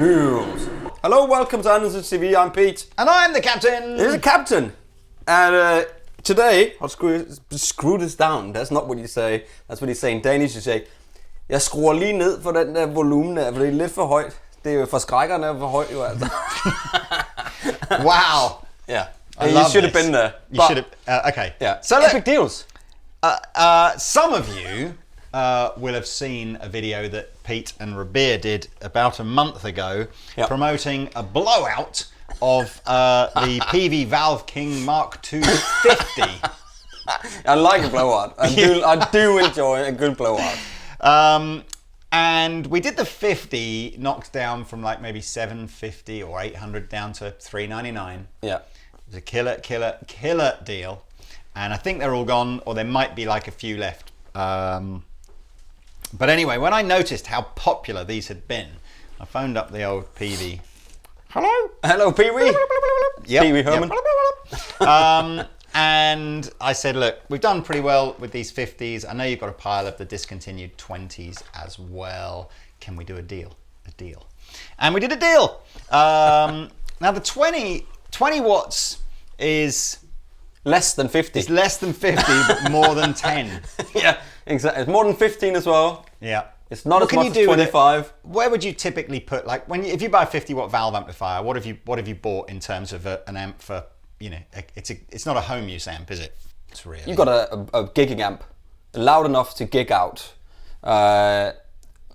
Heroes. Hello, welcome to Andertons TV. I'm Pete. And I'm the captain. Here's the captain. And today, I'll screw this down. That's not what you say. That's what you say in Danish. You say, jeg skruer lige ned for den der volumen der, for det er lidt for højt. Det er jo for skrækkerne for højt jo altså. Wow. Yeah. You should have been there. You should have. Okay. Yeah. So epic deals. Some of you will have seen a video that Pete and Rabir did about a month ago, promoting a blowout of the Peavey Valveking Mark II 50. I like a blowout. I do enjoy a good blowout. And we did the 50, knocked down from like maybe 750 or 800 down to 399. Yeah. It was a killer deal. And I think they're all gone, or there might be like a few left. But anyway, when I noticed how popular these had been, I phoned up the old Peavey. Hello, Peavey. Yep, Peavey Herman. Yep. And I said, look, we've done pretty well with these 50s. I know you've got a pile of the discontinued 20s as well. Can we do a deal? And we did a deal. Now the 20 watts is less than 50. It's less than 50, but more than 10. Yeah, exactly. It's more than 15 as well. Yeah. It's not as much as 25. Where would you typically put, like, if you buy a 50-watt valve amplifier, what have you bought in terms of an amp for, you know, it's not a home use amp, is it? It's really. You've got a gigging amp, loud enough to gig out.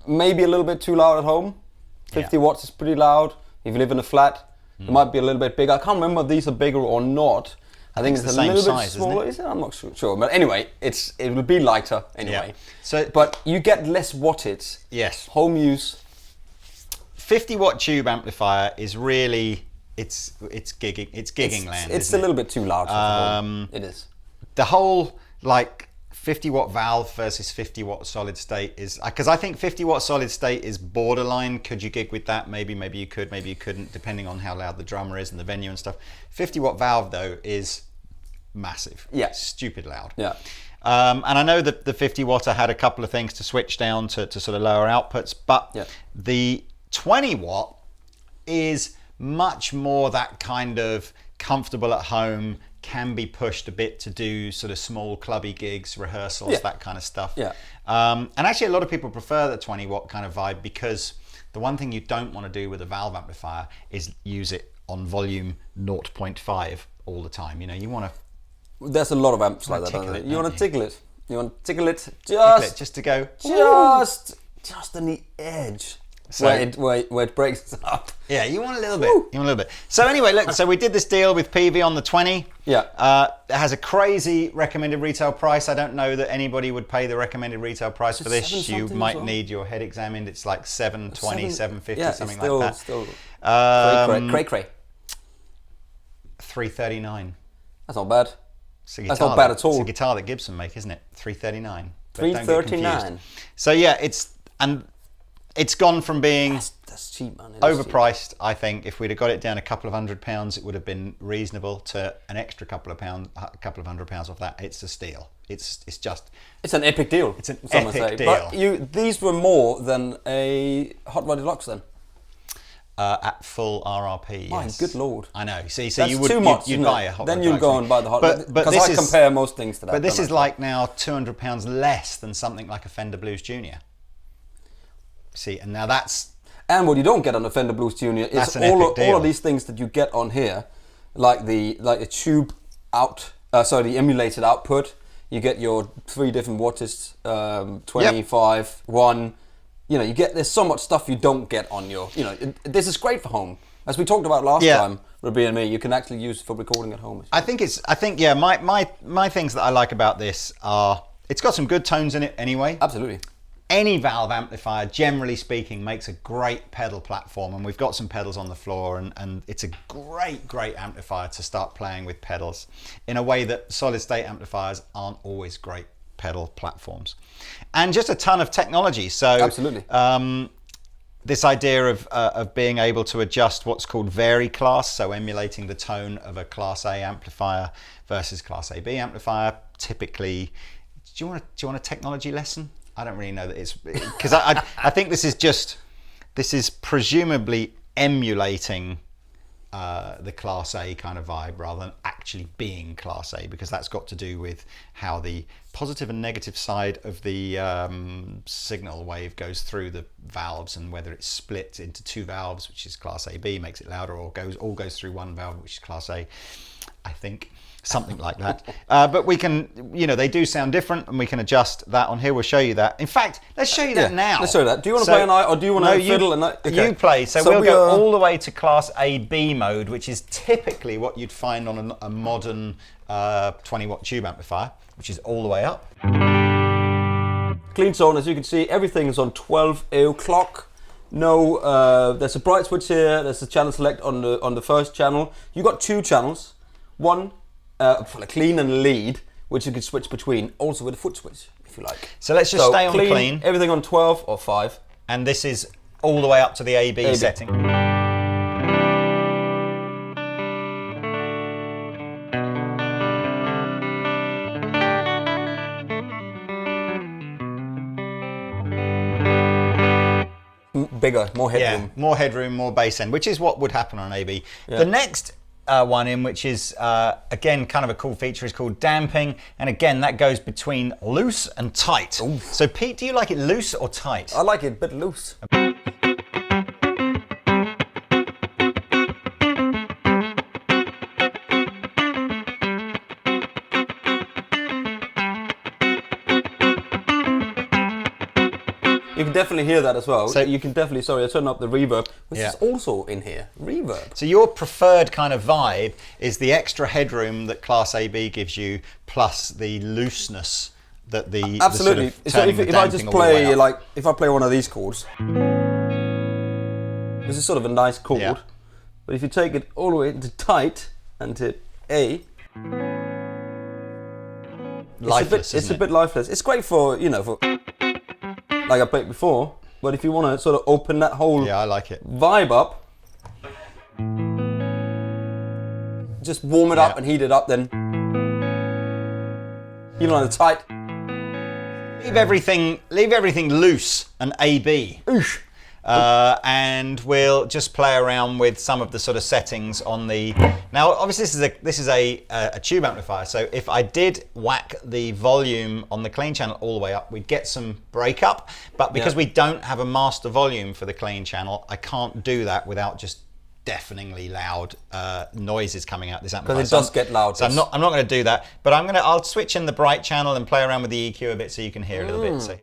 Maybe a little bit too loud at home. 50 watts is pretty loud. If you live in a flat, it might be a little bit bigger. I can't remember if these are bigger or not. I think it's the a same little size, bit smaller. Is it? I'm not sure. But anyway, it will be lighter anyway. So, but you get less wattage. Yes. Home use. 50-watt tube amplifier is really it's gigging land. It's a little bit too loud for home. It is. The whole like 50-watt valve versus 50-watt solid state is, because I think 50-watt solid state is borderline. Could you gig with that? Maybe you could, maybe you couldn't, depending on how loud the drummer is and the venue and stuff. 50-watt valve though is massive. Yeah. Stupid loud. Yeah. And I know that the 50-watter had a couple of things to switch down to sort of lower outputs, but the 20-watt is much more that kind of comfortable at home, can be pushed a bit to do sort of small clubby gigs, rehearsals, that kind of stuff. Yeah. And actually a lot of people prefer the 20-watt kind of vibe, because the one thing you don't want to do with a valve amplifier is use it on volume 0.5 all the time. You know, you want to... There's a lot of amps like that, don't you? You want to tickle it. You want to tickle it just to go... Just on the edge. So, where it breaks up. Yeah, you want a little bit. You want a little bit. So anyway, look, so we did this deal with Peavey on the 20. Yeah. It has a crazy recommended retail price. I don't know that anybody would pay the recommended retail price for this. You might need your head examined. It's like 720, 750, something like that. Still cray. 339. That's not bad. That's not bad at all. It's a guitar that Gibson make, isn't it? 339. 339. So yeah, it's gone from being that's cheap, man. Overpriced. Cheap. I think if we'd have got it down a couple of £100, it would have been reasonable, to an extra couple of £100 off that. It's a steal. It's an epic deal. It's an epic deal. But these were more than a Hot Rod Deluxe then. At full RRP, My yes. good lord. I know. See, so that's you would too much, you'd buy a Hot Rod Then you'll go and buy the Hot Rod, because I compare most things to that. But this is like now £200 less than something like a Fender Blues Junior. See, and now that's... And what you don't get on the Fender Blues Junior is all of these things that you get on here, like a tube out, the emulated output. You get your 3 different wattage, 25, 1. You know, there's so much stuff you don't get on your, this is great for home. As we talked about last time, Rabbi and me, you can actually use it for recording at home. I think my things that I like about this are, it's got some good tones in it anyway. Absolutely. Any valve amplifier, generally speaking, makes a great pedal platform, and we've got some pedals on the floor, and it's a great amplifier to start playing with pedals in a way that solid state amplifiers aren't always great pedal platforms. And just a ton of technology. So absolutely. This idea of being able to adjust what's called vary class, so emulating the tone of a Class A amplifier versus Class AB amplifier. Typically, do you want a technology lesson? I don't really know that it's, because I think this is just this is presumably emulating the Class A kind of vibe rather than actually being Class A, because that's got to do with how the positive and negative side of the signal wave goes through the valves, and whether it's split into two valves, which is Class AB, makes it louder, or all goes through one valve, which is Class A, I think. Something like that. But we can, they do sound different, and we can adjust that on here. We'll show you that. In fact, let's show you that now. Let's show you that. Do you want to play an I, or do you want to fiddle? You play. So we'll go all the way to Class AB mode, which is typically what you'd find on a modern 20-watt tube amplifier, which is all the way up. Clean tone, as you can see, everything is on 12 AO clock. No, there's a bright switch here. There's a channel select on the first channel. You got two channels. One for the clean and lead, which you can switch between, also with a foot switch, if you like. So let's just stay on clean. Everything on 12 or 5. And this is all the way up to the AB setting. Bigger, more headroom. Yeah, more headroom, more bass end, which is what would happen on AB. Yeah. The next one in, which is again kind of a cool feature, is called damping, and again that goes between loose and tight. Ooh. So Pete, do you like it loose or tight? I like it a bit loose. You can definitely hear that as well. So you can definitely, sorry, I turned up the reverb, which is also in here, reverb. So your preferred kind of vibe is the extra headroom that Class AB gives you, plus the looseness that the absolutely. The sort of so if I just play, like, if I play one of these chords, this is sort of a nice chord, but if you take it all the way into tight and to A, lifeless, it's a bit lifeless. It's great for, for like I played before, but if you want to sort of open that whole I like it. vibe up, just warm it up and heat it up, then the tight. Leave everything loose and AB. Oosh. And we'll just play around with some of the sort of settings on the. Now, obviously, this is a tube amplifier. So if I did whack the volume on the clean channel all the way up, we'd get some breakup. But because we don't have a master volume for the clean channel, I can't do that without just deafeningly loud noises coming out this amplifier. Because it does get loud. So I'm not going to do that. But I'll switch in the bright channel and play around with the EQ a bit so you can hear a little bit. So.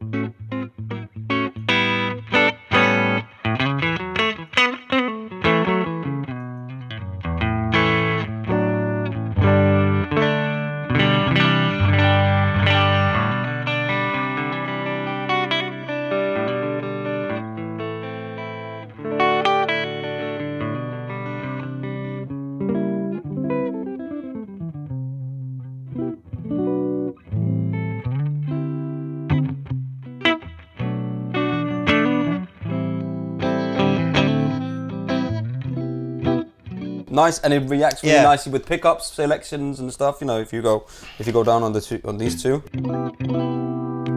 Nice, and it reacts really nicely with pickups, selections, and stuff. If you go down on these two,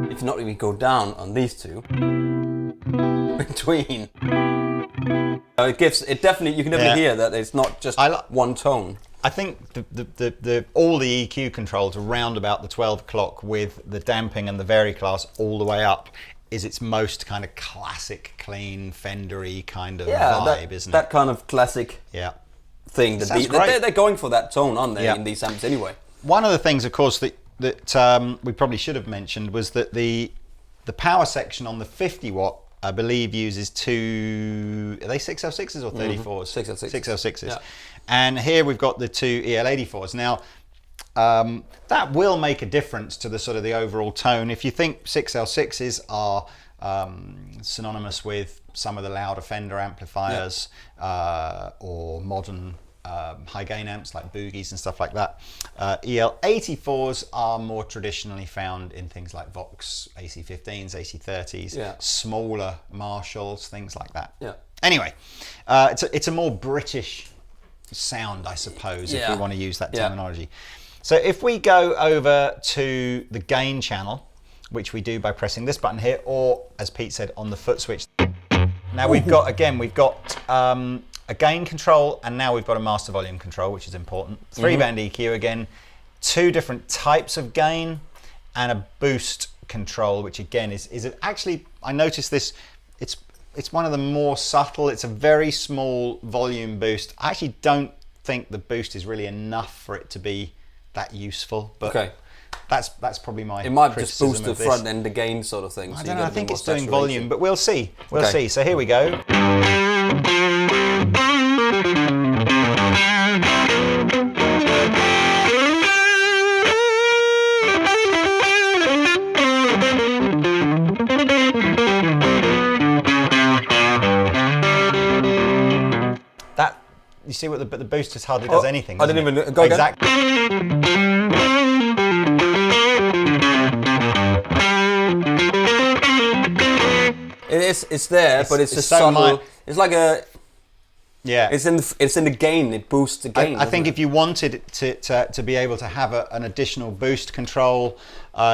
if not even go down on these two, between, it definitely, you can definitely hear that it's not just one tone. I think all the EQ controls around about the 12 o'clock with the damping and the vari-class all the way up is its most kind of classic, clean, Fender-y kind of vibe, isn't it? That kind of classic. Thing that they're going for that tone, aren't they, in these amps anyway? One of the things, of course, that we probably should have mentioned was that the power section on the 50 watt, I believe, uses two. Are they 6L6s or 34s? 6L6s. 6L6s. Yeah. And here we've got the two EL84s. Now, that will make a difference to the sort of the overall tone. If you think 6L6s are synonymous with some of the louder Fender amplifiers or modern high gain amps like Boogies and stuff like that. EL84s are more traditionally found in things like Vox AC15s, AC30s, smaller Marshalls, things like that. Anyway, it's a more British sound, I suppose, if we want to use that terminology. So if we go over to the gain channel, which we do by pressing this button here, or as Pete said, on the foot switch. Now we've got a gain control, and now we've got a master volume control, which is important. 3-band EQ again, 2 different types of gain, and a boost control, which again is actually, I noticed this, it's one of the more subtle. It's a very small volume boost. I actually don't think the boost is really enough for it to be that useful, but okay. That's probably my It might just boost the front end, the gain sort of thing. I don't know, I think it's doing volume, but we'll see. We'll see. So here we go. That, you see what the boost just hardly does anything. I didn't even go exactly. It's there, but it's just so subtle. It's like a It's in the gain. It boosts the gain. I think if you wanted to be able to have an additional boost control,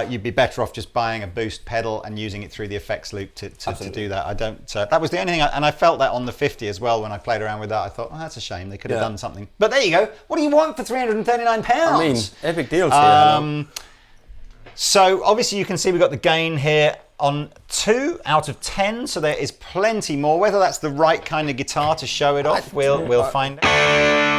you'd be better off just buying a boost pedal and using it through the effects loop to do that. I don't. That was the only thing, and I felt that on the 50 as well when I played around with that. I thought, oh, that's a shame. They could have done something. But there you go. What do you want for £339? I mean, epic deals here. So obviously you can see we've got the gain here on 2 out of 10, so there is plenty more. Whether that's the right kind of guitar to show it off, we'll find out.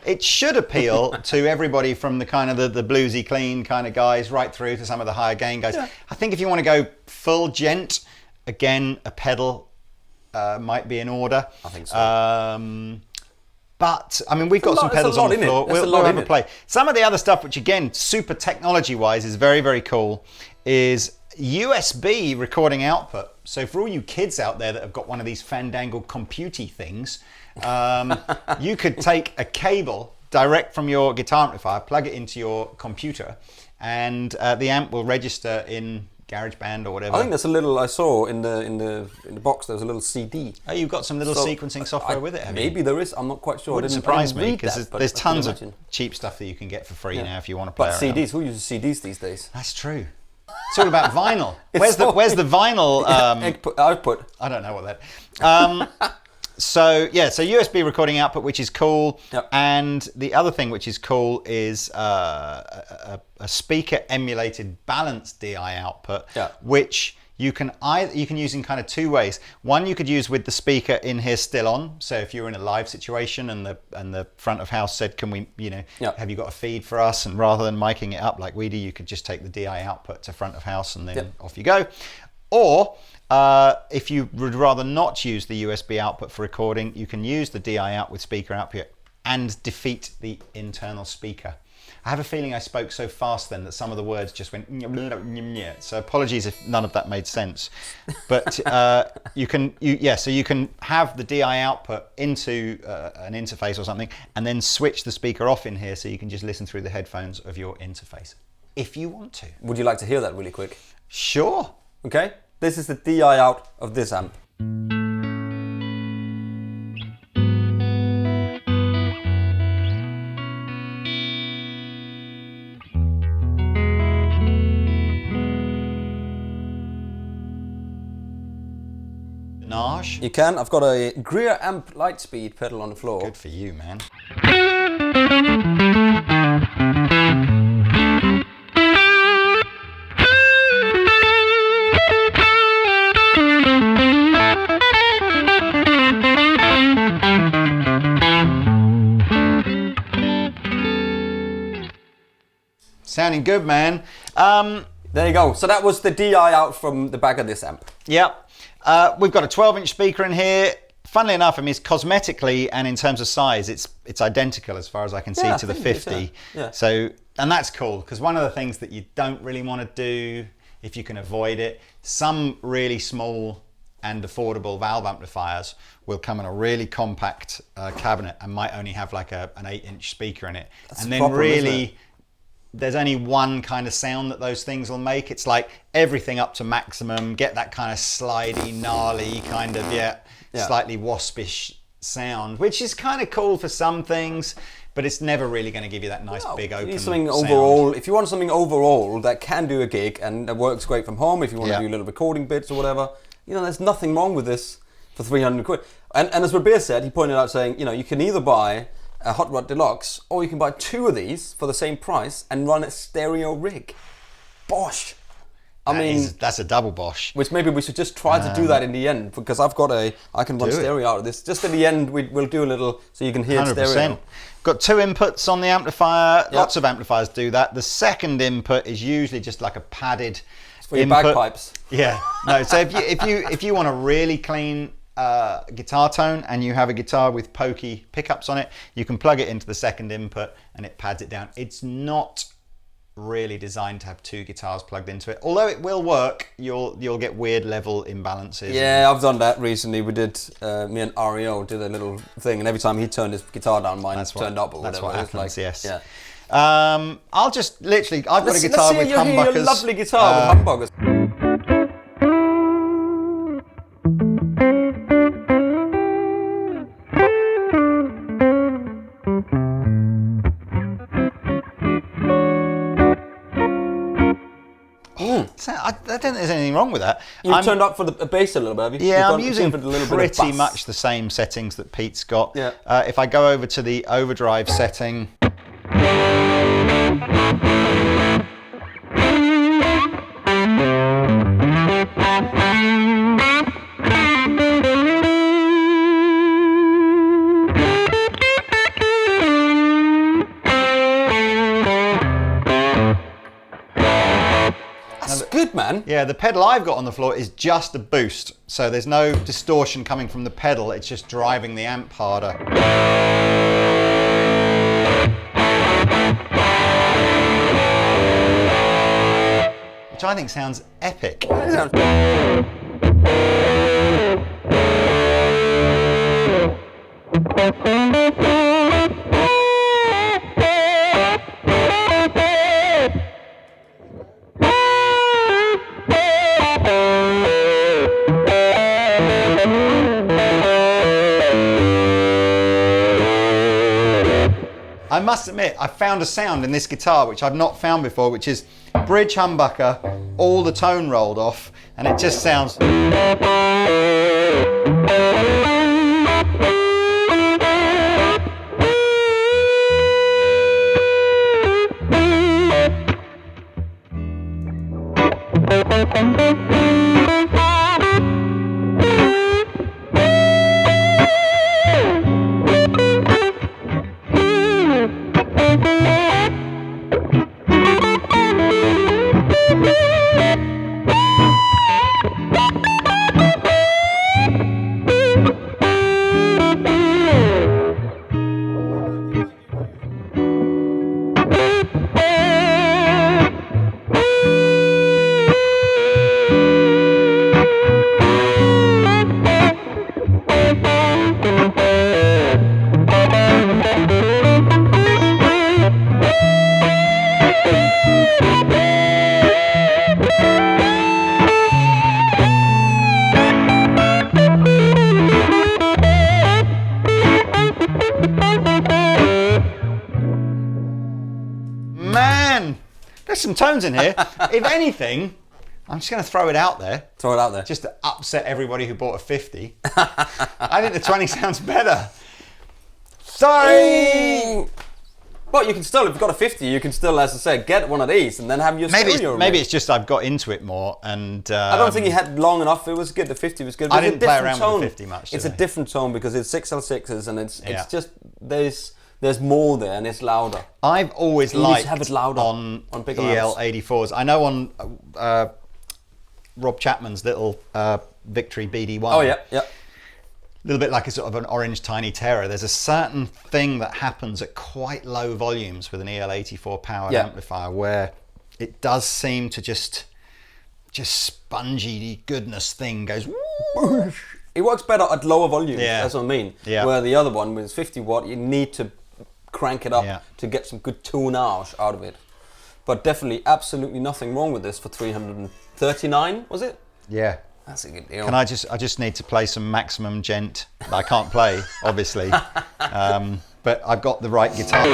It should appeal to everybody from the kind of the bluesy clean kind of guys right through to some of the higher gain guys. Yeah. I think if you want to go full gent, again, a pedal might be in order. I think so. But, I mean, we've got some pedals on the floor. We'll have a play. Some of the other stuff, which again, super technology-wise is very, very cool, is USB recording output. So for all you kids out there that have got one of these fandangled computey things, you could take a cable direct from your guitar amplifier, plug it into your computer, and the amp will register in GarageBand or whatever. I think there's a little, I saw in the box, there's a little CD. Oh, you've got some little sequencing software with it, have you? Maybe there is, I'm not quite sure. Wouldn't surprise me, because there's tons of cheap stuff that you can get for free now if you want to play around. But CDs, who uses CDs these days? That's true. It's all about vinyl. Where's the vinyl output? I don't know what that. So USB recording output, which is cool. Yep. And the other thing which is cool is a speaker emulated balanced DI output, which you can use in kind of 2 ways. One, you could use with the speaker in here still on. So if you're in a live situation and the front of house said, can we, have you got a feed for us? And rather than miking it up like we do, you could just take the DI output to front of house and then off you go. Or if you would rather not use the USB output for recording, you can use the DI out with speaker output and defeat the internal speaker. I have a feeling I spoke so fast then that some of the words just went so apologies if none of that made sense. But you can have the DI output into an interface or something and then switch the speaker off in here so you can just listen through the headphones of your interface if you want to. Would you like to hear that really quick? Sure. Okay. This is the DI out of this amp. You can. I've got a Greer amp Lightspeed pedal on the floor. Good for you, man. Sounding good, man. There you go. So that was the DI out from the back of this amp. Yep. We've got a 12-inch speaker in here. Funnily enough, I mean, cosmetically and in terms of size, it's identical as far as I can see to the 50. So, and that's cool, because one of the things that you don't really want to do, if you can avoid it, some really small and affordable valve amplifiers will come in a really compact cabinet and might only have like an 8-inch speaker in it. That's and the then problem, really, isn't it? there's only one kind of sound that those things will make. It's like everything up to maximum, get that kind of slidey, gnarly kind of, slightly waspish sound, which is kind of cool for some things, but it's never really going to give you that nice big open something sound. overall. If you want something overall that can do a gig and that works great from home, if you want to do little recording bits or whatever, there's nothing wrong with this for 300 quid. And as Rabir said, he pointed out saying, you can either buy a Hot Rod Deluxe or you can buy 2 of these for the same price and run a stereo rig. Bosh! That's a double bosh. Which maybe we should just try to do that in the end, because I can run stereo out of this. Just in the end, we'll do a little so you can hear 100%. Stereo. Got 2 inputs on the amplifier. Yep. Lots of amplifiers do that. The second input is usually just like a padded for your bagpipes. Yeah. No. So if you want a really clean guitar tone and you have a guitar with pokey pickups on it, you can plug it into the second input and it pads it down. It's not really designed to have 2 guitars plugged into it, although it will work. You'll get weird level imbalances. Yeah, I've done that recently. We did me and Ariel did a little thing, and every time he turned his guitar down, mine turned up or whatever. That's what happens. Yes. Yeah. I'll just literally. I've got a guitar with humbuckers. Hear your lovely guitar with humbuckers. I don't think there's anything wrong with that. You've turned up for the bass a little bit, have you? Yeah, I'm using pretty much the same settings that Pete's got. Yeah. If I go over to the overdrive setting, good, man. Yeah, the pedal I've got on the floor is just a boost, so there's no distortion coming from the pedal, it's just driving the amp harder. Which I think sounds epic. I must admit, I found a sound in this guitar which I've not found before, which is bridge humbucker, all the tone rolled off, and it just sounds... There's some tones in here. If anything, I'm just going to throw it out there. Throw it out there. Just to upset everybody who bought a 50. I think the 20 sounds better. Sorry! Ooh. But you can still, if you've got a 50, you can still, as I said, get one of these and then have your stereo. Maybe it's just I've got into it more and... I don't think you had long enough. It was good. The 50 was good. I didn't play around with the 50 much. It's a different tone because it's 6L6s and it's just, there's more there and it's louder. I've always liked have it louder on bigger EL84s. I know on Rob Chapman's little Victory BD1. Oh yeah, yeah. A little bit like a sort of an orange tiny terror. There's a certain thing that happens at quite low volumes with an EL84 powered amplifier where it does seem to just just spongy goodness thing goes. It works better at lower volumes. Yeah. That's what I mean. Yeah. Where the other one with 50 watt, you need to crank it up Yeah. to get some good tonnage out of it. But definitely, absolutely nothing wrong with this for 339. Was it? Yeah. That's a good deal. I just need to play some Maximum Gent. I can't play, obviously, but I've got the right guitar.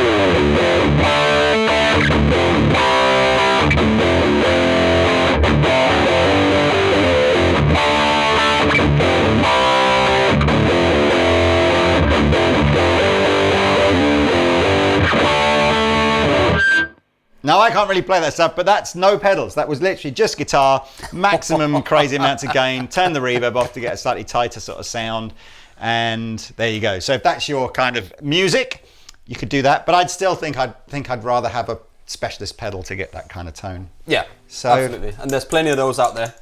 Now, I can't really play that stuff, but that's no pedals. That was literally just guitar, maximum crazy amounts of gain, turn the reverb off to get a slightly tighter sort of sound, and there you go. So if that's your kind of music, you could do that, but I'd still think I'd rather have a specialist pedal to get that kind of tone. Yeah, so, absolutely. And there's plenty of those out there.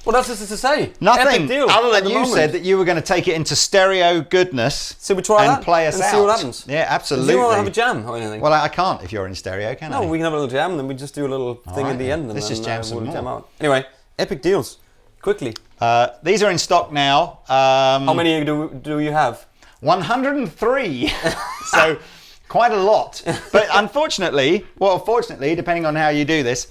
What else is there to say? Nothing, Epic deal other than you said that you were going to take it into stereo goodness. So we try and that play us and out. See what happens. Yeah, absolutely. Do you want to have a jam or anything? Well, I can't if you're in stereo, can I? No, we can have a little jam and then we just do a little thing at the end. And let's just jam some more. Out. Anyway, epic deals. Quickly. These are in stock now. How many do you have? 103. So quite a lot. But unfortunately, fortunately, depending on how you do this,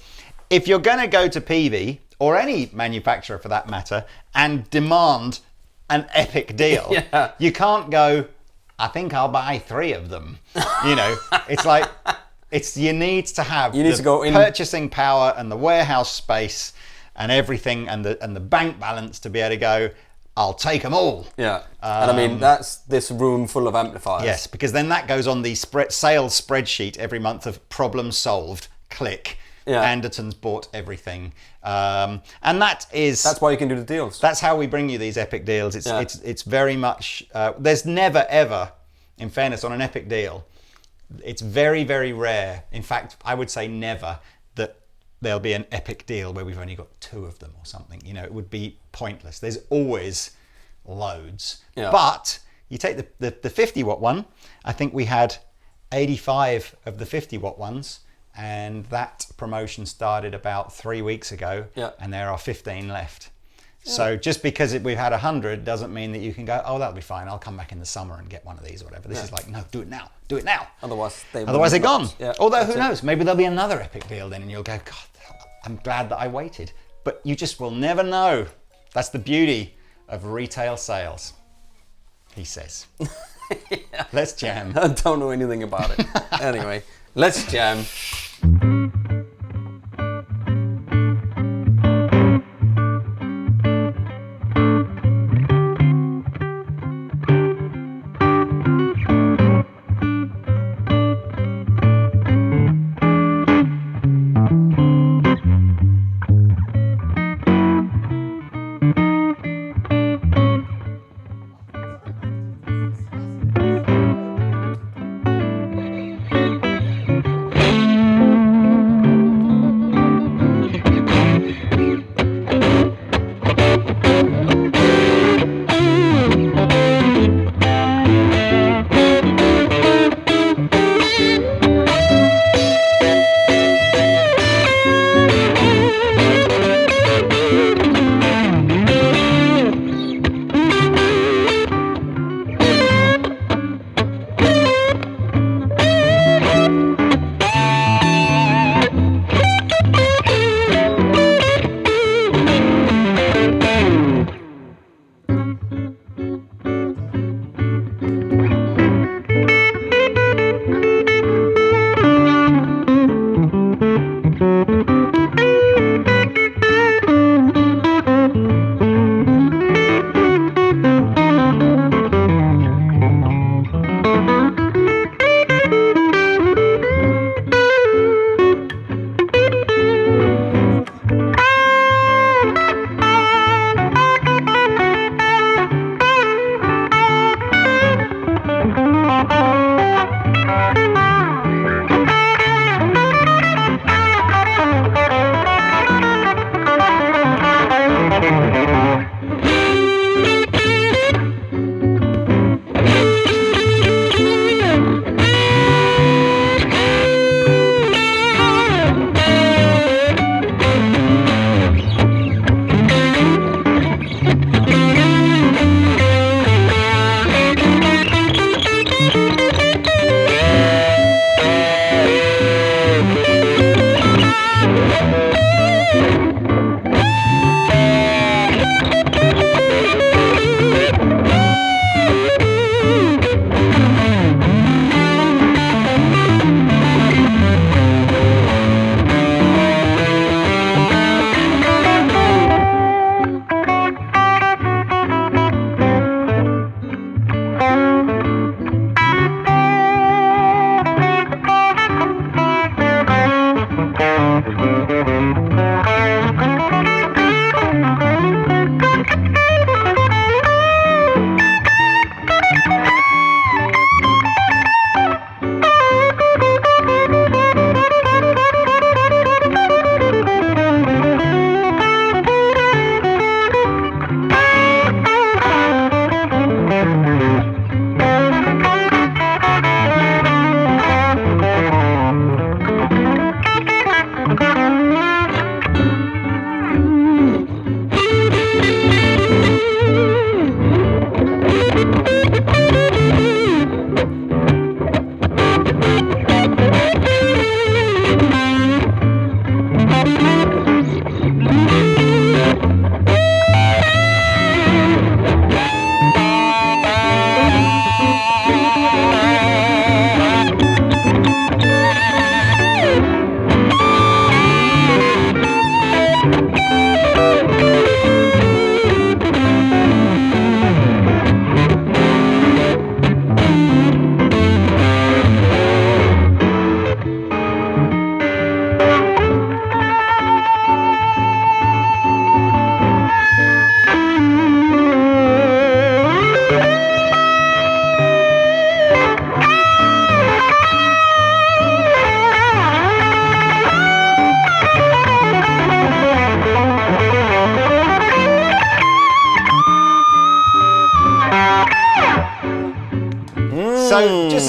if you're going to go to Peavey, or any manufacturer for that matter, and demand an epic deal, yeah. You can't go, I think I'll buy 3 of them. You know, it's like, you need to have to go in purchasing power and the warehouse space and everything and the bank balance to be able to go, I'll take them all. Yeah, and I mean, that's this room full of amplifiers. Yes, because then that goes on the sales spreadsheet every month of problem solved, click. Yeah. Andertons bought everything, and that's why you can do the deals. That's how we bring you these epic deals. It's very much there's never ever, in fairness, on an epic deal, it's very, very rare. In fact, I would say never that there'll be an epic deal where we've only got 2 of them or something. You know, it would be pointless. There's always loads. Yeah. But you take the 50 watt one. I think we had 85 of the 50 watt ones. And that promotion started about 3 weeks ago, and there are 15 left. Yeah. So just because we've had 100 doesn't mean that you can go, oh, that'll be fine. I'll come back in the summer and get one of these or whatever. This is like, no, do it now. Do it now. Otherwise they're gone. Yeah, although who knows? Maybe there'll be another epic deal then, and you'll go, God, I'm glad that I waited. But you just will never know. That's the beauty of retail sales, he says. Yeah. Let's jam. I don't know anything about it. Anyway, let's jam.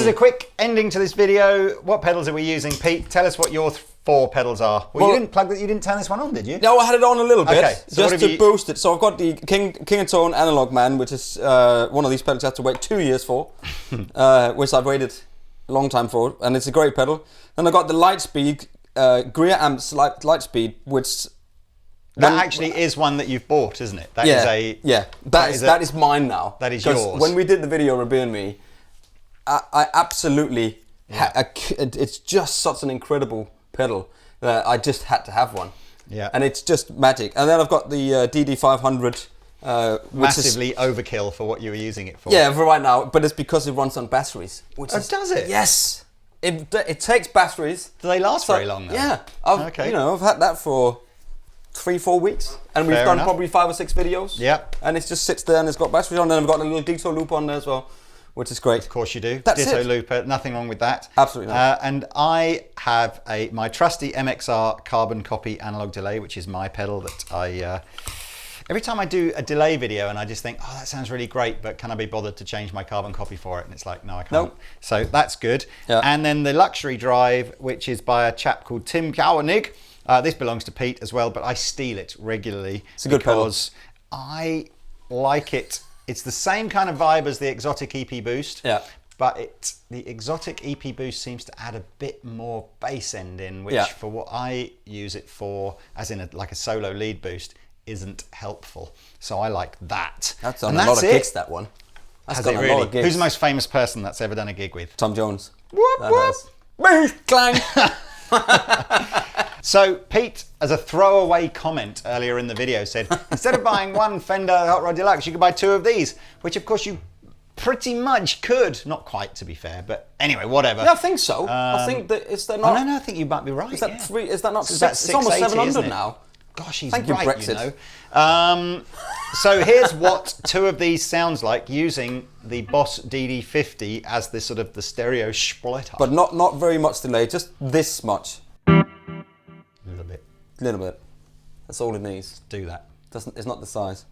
a quick ending to this video. What pedals are we using, Pete? Tell us what your 4 pedals are. Well, you didn't turn this one on, did you? No, I had it on a little bit, okay, so just to boost it. So I've got the King & Tone Analog Man, which is one of these pedals I have to wait 2 years for, which I've waited a long time for, and it's a great pedal. Then I got the Lightspeed, Greer Amps Lightspeed, which... That actually is one that you've bought, isn't it? That is mine now. That is yours. When we did the video, Rebbe and me, I absolutely... it's just such an incredible pedal that I just had to have one. Yeah. And it's just magic. And then I've got the DD500. Massively overkill for what you were using it for. Yeah, for right now. But it's because it runs on batteries. Does it? Yes. It takes batteries. Do they last very long though? Yeah. I've had that for 3-4 weeks. And we've done probably 5 or 6 videos. Yeah. And it just sits there and it's got batteries on. And I've got a little Ditto loop on there as well, which is great. Of course you do. That's Ditto it. looper, nothing wrong with that. Absolutely not. And I have my trusty MXR carbon copy analog delay, which is my pedal that I... every time I do a delay video and I just think, oh, that sounds really great, but can I be bothered to change my carbon copy for it? And it's like, no, I can't. Nope. So that's good. Yeah. And then the Luxury Drive, which is by a chap called Tim Cowernig. This belongs to Pete as well, but I steal it regularly. It's a good pedal. Because I like it. It's the same kind of vibe as the Exotic EP Boost. Yeah. But the Exotic EP Boost seems to add a bit more bass end in, which for what I use it for, as in like a solo lead boost, isn't helpful. So I like that. That's on a lot of gigs, that one. Has it really? Who's the most famous person that's ever done a gig with? Tom Jones. Whoop, whoop. Clang. So Pete, as a throwaway comment earlier in the video, said, instead of buying one Fender Hot Rod Deluxe, you could buy 2 of these, which of course you pretty much could. Not quite, to be fair, but anyway, whatever. Yeah, I think so. I think that it's not... Oh, no, I think you might be right. Is that 3? Is that not 6? It's almost 680, 700 now. Gosh, he's Thank right, you, know. Brexit. So here's what 2 of these sounds like using the Boss DD50 as the sort of the stereo splitter. But not very much delay, just this much. A little bit. Little bit. That's all it needs. Do that. It's not the size.